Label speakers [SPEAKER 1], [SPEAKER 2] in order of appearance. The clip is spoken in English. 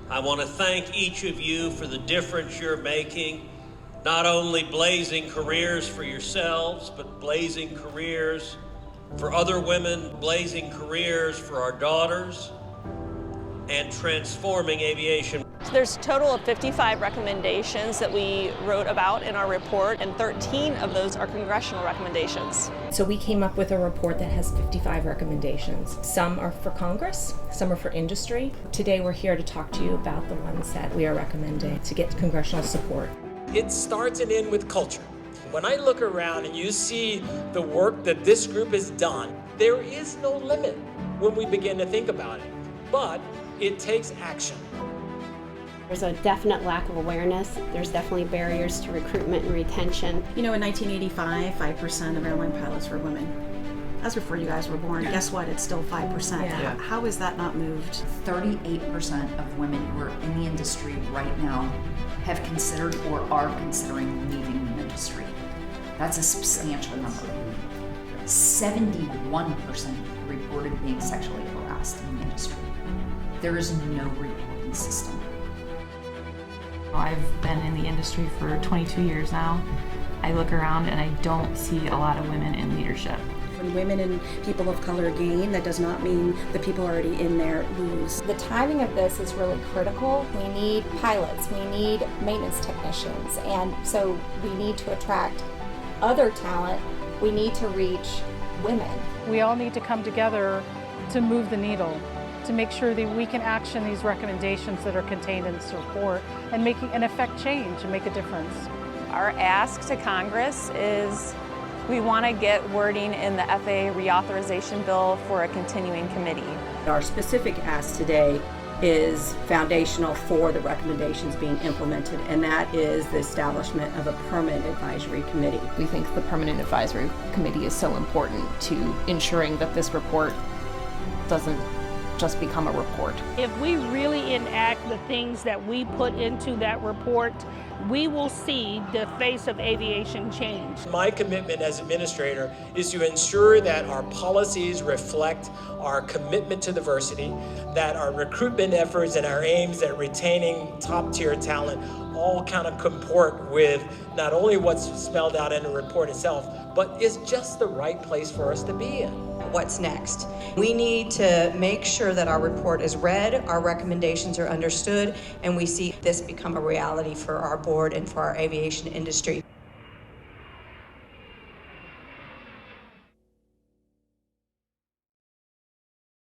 [SPEAKER 1] I want to thank each of you for the difference you're making, not only blazing careers for yourselves, but blazing careers for other women, blazing careers for our daughters, and transforming aviation.
[SPEAKER 2] There's a total of 55 recommendations that we wrote about in our report, and 13 of those are congressional recommendations.
[SPEAKER 3] So we came up with a report that has 55 recommendations. Some are for Congress, some are for industry. Today we're here to talk to you about the ones that we are recommending to get congressional support.
[SPEAKER 4] It starts and ends with culture. When I look around and you see the work that this group has done, there is no limit when we begin to think about it, but it takes action.
[SPEAKER 5] There's a definite lack of awareness. There's definitely barriers to recruitment and retention.
[SPEAKER 6] You know, in 1985, 5% of airline pilots were women. That's before you guys were born. Yeah. Guess what? It's still 5%.
[SPEAKER 3] Yeah.
[SPEAKER 6] How has that not moved?
[SPEAKER 7] 38% of women who are in the industry right now have considered or are considering leaving the industry. That's a substantial number. 71% reported being sexually harassed in the industry. There is no reporting system.
[SPEAKER 8] I've been in the industry for 22 years now. I look around and I don't see a lot of women in leadership.
[SPEAKER 6] When women and people of color gain, that does not mean the people already in there lose.
[SPEAKER 9] The timing of this is really critical. We need pilots, we need maintenance technicians, and so we need to attract other talent. We need to reach women.
[SPEAKER 10] We all need to come together to move the needle, to make sure that we can action these recommendations that are contained in this report and affect change and make a difference.
[SPEAKER 2] Our ask to Congress is we want to get wording in the FAA reauthorization bill for a continuing committee.
[SPEAKER 11] Our specific ask today is foundational for the recommendations being implemented, and that is the establishment of a permanent advisory committee.
[SPEAKER 3] We think the permanent advisory committee is so important to ensuring that this report doesn't just become a report.
[SPEAKER 12] If we really enact the things that we put into that report, we will see the face of aviation change.
[SPEAKER 4] My commitment as administrator is to ensure that our policies reflect our commitment to diversity, that our recruitment efforts and our aims at retaining top-tier talent all kind of comport with not only what's spelled out in the report itself, but is just the right place for us to be in.
[SPEAKER 13] What's next? We need to make sure that our report is read, our recommendations are understood, and we see this become a reality for our board and for our aviation industry.